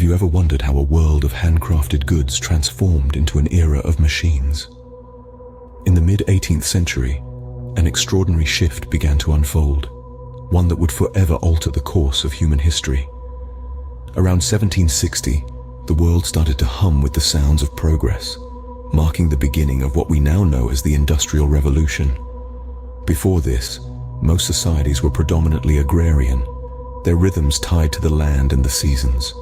you ever wondered how a world of handcrafted goods transformed into an era of machines? In the mid-18th century, an extraordinary shift began to unfold, one that would forever alter the course of human history. Around 1760, the world started to hum with the sounds of progress, marking the beginning of what we now know as the Industrial Revolution. Before this, most societies were predominantly agrarian, their rhythms tied to the land and the seasons.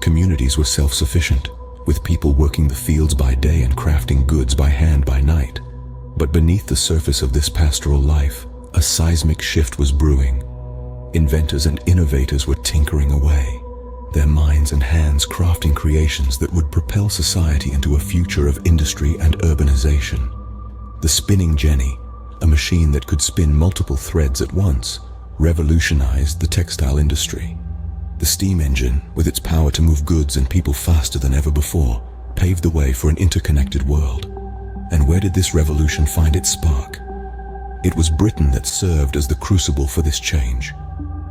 Communities were self-sufficient, with people working the fields by day and crafting goods by hand by night. But beneath the surface of this pastoral life, a seismic shift was brewing. Inventors and innovators were tinkering away, their minds and hands crafting creations that would propel society into a future of industry and urbanization. The spinning jenny, a machine that could spin multiple threads at once, revolutionized the textile industry. The steam engine, with its power to move goods and people faster than ever before, paved the way for an interconnected world. And where did this revolution find its spark? It was Britain that served as the crucible for this change.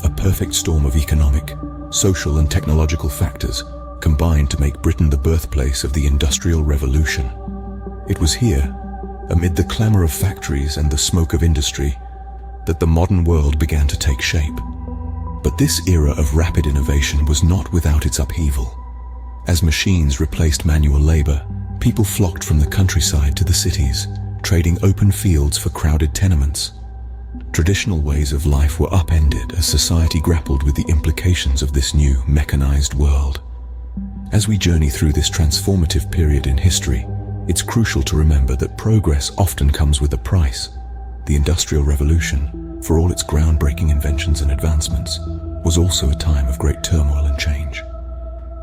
A perfect storm of economic, social and technological factors combined to make Britain the birthplace of the Industrial Revolution. It was here, amid the clamor of factories and the smoke of industry, that the modern world began to take shape. But this era of rapid innovation was not without its upheaval. As machines replaced manual labor, people flocked from the countryside to the cities, trading open fields for crowded tenements. Traditional ways of life were upended as society grappled with the implications of this new, mechanized world. As we journey through this transformative period in history, it's crucial to remember that progress often comes with a price. The Industrial Revolution, for all its groundbreaking inventions and advancements, was also a time of great turmoil and change.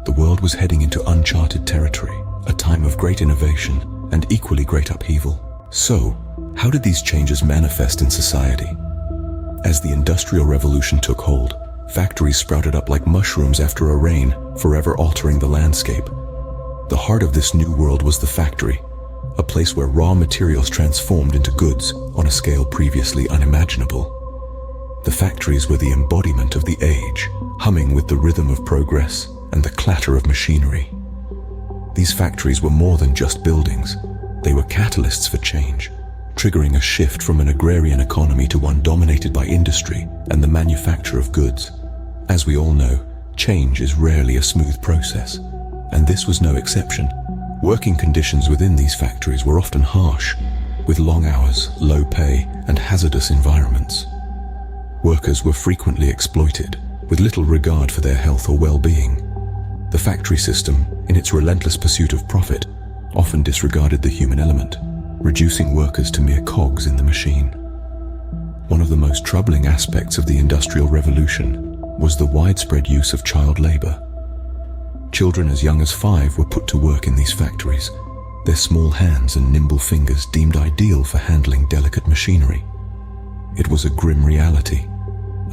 The world was heading into uncharted territory, a time of great innovation and equally great upheaval. So, how did these changes manifest in society? As the Industrial Revolution took hold, factories sprouted up like mushrooms after a rain, forever altering the landscape. The heart of this new world was the factory, a place where raw materials transformed into goods on a scale previously unimaginable. The factories were the embodiment of the age, humming with the rhythm of progress and the clatter of machinery. These factories were more than just buildings. They were catalysts for change, triggering a shift from an agrarian economy to one dominated by industry and the manufacture of goods. As we all know, change is rarely a smooth process, and this was no exception. Working conditions within these factories were often harsh, with long hours, low pay, and hazardous environments. Workers were frequently exploited, with little regard for their health or well-being. The factory system, in its relentless pursuit of profit, often disregarded the human element, reducing workers to mere cogs in the machine. One of the most troubling aspects of the Industrial Revolution was the widespread use of child labor. Children as young as 5 were put to work in these factories, their small hands and nimble fingers deemed ideal for handling delicate machinery. It was a grim reality,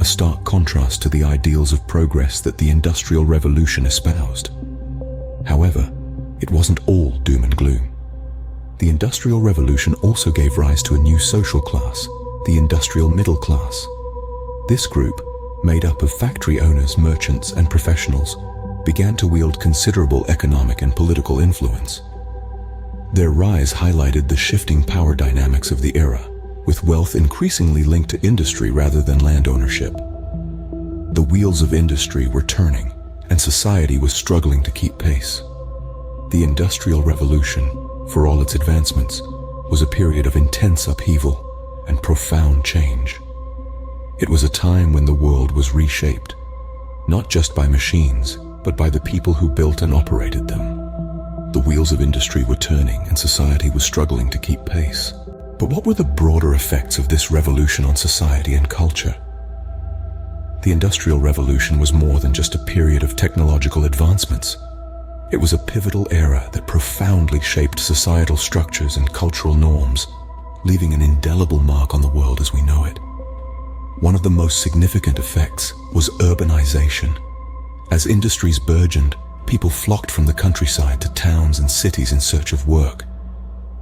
a stark contrast to the ideals of progress that the Industrial Revolution espoused. However, it wasn't all doom and gloom. The Industrial Revolution also gave rise to a new social class, the industrial middle class. This group, made up of factory owners, merchants, and professionals, began to wield considerable economic and political influence. Their rise highlighted the shifting power dynamics of the era, with wealth increasingly linked to industry rather than land ownership. The wheels of industry were turning, and society was struggling to keep pace. The Industrial Revolution, for all its advancements, was a period of intense upheaval and profound change. It was a time when the world was reshaped, not just by machines, but by the people who built and operated them. The wheels of industry were turning and society was struggling to keep pace. But what were the broader effects of this revolution on society and culture? The Industrial Revolution was more than just a period of technological advancements. It was a pivotal era that profoundly shaped societal structures and cultural norms, leaving an indelible mark on the world as we know it. One of the most significant effects was urbanization. As industries burgeoned, people flocked from the countryside to towns and cities in search of work.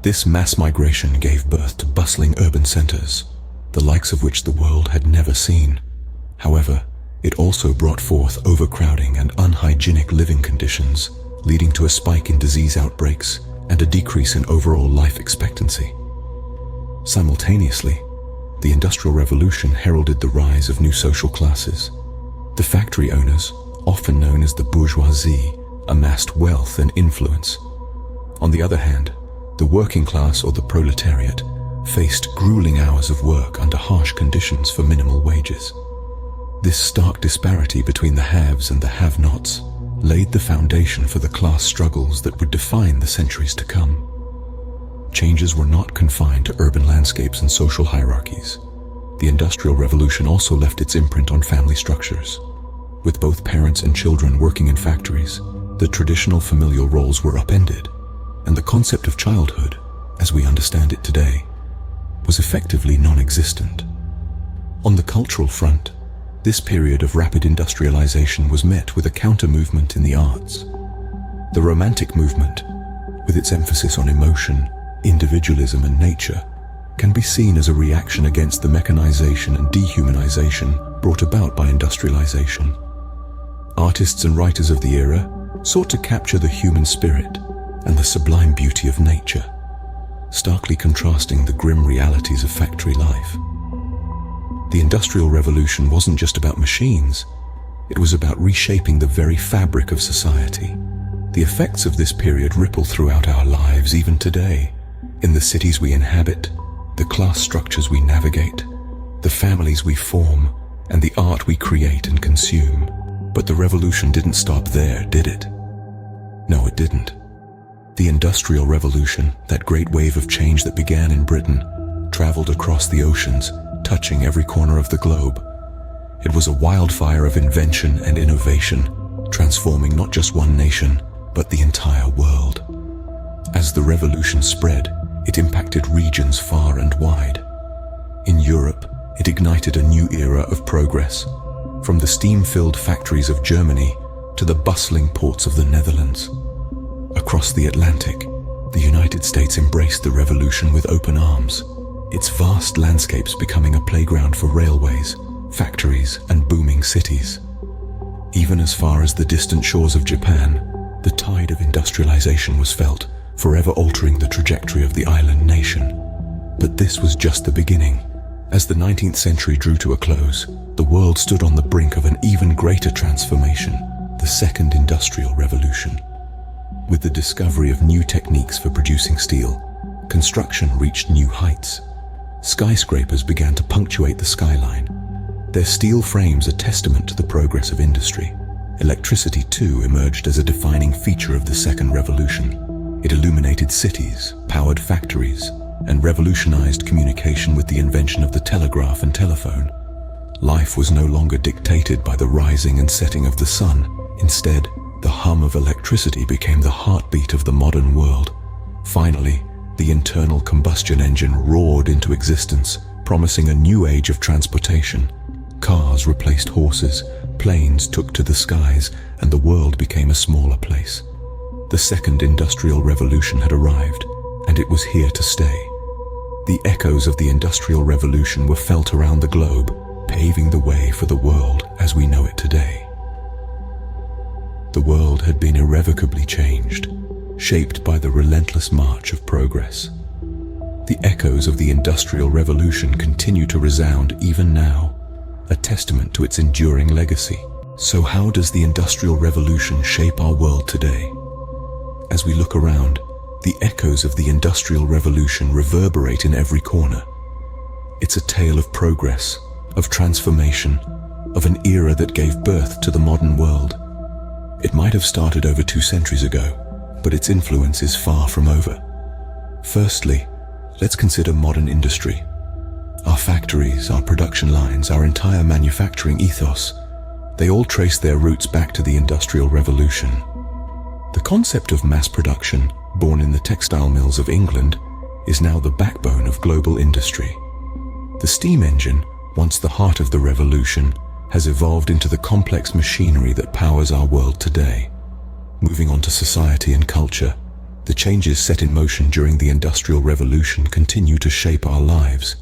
This mass migration gave birth to bustling urban centers, the likes of which the world had never seen. However, it also brought forth overcrowding and unhygienic living conditions, leading to a spike in disease outbreaks and a decrease in overall life expectancy. Simultaneously, the Industrial Revolution heralded the rise of new social classes. The factory owners, often known as the bourgeoisie, amassed wealth and influence. On the other hand, the working class or the proletariat faced grueling hours of work under harsh conditions for minimal wages. This stark disparity between the haves and the have-nots laid the foundation for the class struggles that would define the centuries to come. Changes were not confined to urban landscapes and social hierarchies. The Industrial Revolution also left its imprint on family structures. With both parents and children working in factories, the traditional familial roles were upended, and the concept of childhood, as we understand it today, was effectively non-existent. On the cultural front, this period of rapid industrialization was met with a counter-movement in the arts. The Romantic movement, with its emphasis on emotion, individualism and nature, can be seen as a reaction against the mechanization and dehumanization brought about by industrialization. Artists and writers of the era sought to capture the human spirit and the sublime beauty of nature, starkly contrasting the grim realities of factory life. The Industrial Revolution wasn't just about machines, it was about reshaping the very fabric of society. The effects of this period ripple throughout our lives even today, in the cities we inhabit, the class structures we navigate, the families we form, and the art we create and consume. But the revolution didn't stop there, did it? No, it didn't. The Industrial Revolution, that great wave of change that began in Britain, traveled across the oceans, touching every corner of the globe. It was a wildfire of invention and innovation, transforming not just one nation, but the entire world. As the revolution spread, it impacted regions far and wide. In Europe, it ignited a new era of progress, from the steam-filled factories of Germany to the bustling ports of the Netherlands. Across the Atlantic, the United States embraced the revolution with open arms, its vast landscapes becoming a playground for railways, factories, and booming cities. Even as far as the distant shores of Japan, the tide of industrialization was felt, forever altering the trajectory of the island nation. But this was just the beginning. As the 19th century drew to a close, the world stood on the brink of an even greater transformation, the Second Industrial Revolution. With the discovery of new techniques for producing steel, construction reached new heights. Skyscrapers began to punctuate the skyline, their steel frames a testament to the progress of industry. Electricity, too, emerged as a defining feature of the Second Revolution. It illuminated cities, powered factories, and revolutionized communication with the invention of the telegraph and telephone. Life was no longer dictated by the rising and setting of the sun. Instead, the hum of electricity became the heartbeat of the modern world. Finally, the internal combustion engine roared into existence, promising a new age of transportation. Cars replaced horses, planes took to the skies, and the world became a smaller place. The Second Industrial Revolution had arrived, and it was here to stay. The echoes of the Industrial Revolution were felt around the globe, paving the way for the world as we know it today. The world had been irrevocably changed, shaped by the relentless march of progress. The echoes of the Industrial Revolution continue to resound even now, a testament to its enduring legacy. So how does the Industrial Revolution shape our world today? As we look around, the echoes of the Industrial Revolution reverberate in every corner. It's a tale of progress, of transformation, of an era that gave birth to the modern world. It might have started over 2 centuries ago, but its influence is far from over. Firstly, let's consider modern industry. Our factories, our production lines, our entire manufacturing ethos, they all trace their roots back to the Industrial Revolution. The concept of mass production, born in the textile mills of England, is now the backbone of global industry. The steam engine, once the heart of the revolution, has evolved into the complex machinery that powers our world today. Moving on to society and culture, the changes set in motion during the Industrial Revolution continue to shape our lives.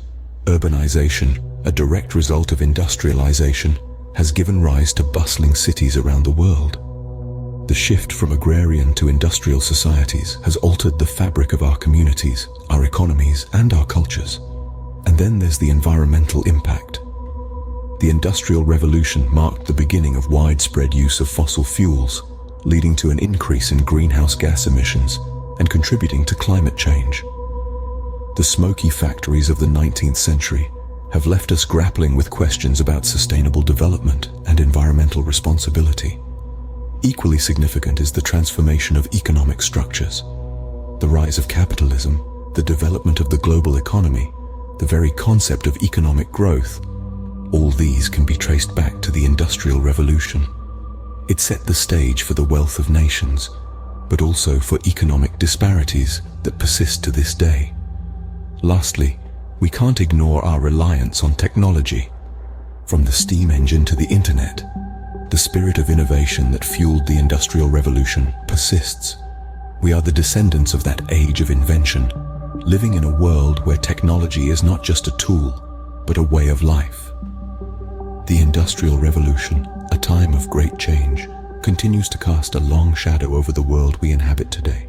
Urbanization, a direct result of industrialization, has given rise to bustling cities around the world. The shift from agrarian to industrial societies has altered the fabric of our communities, our economies, and our cultures. And then there's the environmental impact. The Industrial Revolution marked the beginning of widespread use of fossil fuels, leading to an increase in greenhouse gas emissions and contributing to climate change. The smoky factories of the 19th century have left us grappling with questions about sustainable development and environmental responsibility. Equally significant is the transformation of economic structures. The rise of capitalism, the development of the global economy, the very concept of economic growth, all these can be traced back to the Industrial Revolution. It set the stage for the wealth of nations, but also for economic disparities that persist to this day. Lastly, we can't ignore our reliance on technology. From the steam engine to the internet, the spirit of innovation that fueled the Industrial Revolution persists. We are the descendants of that age of invention, living in a world where technology is not just a tool, but a way of life. The Industrial Revolution, a time of great change, continues to cast a long shadow over the world we inhabit today.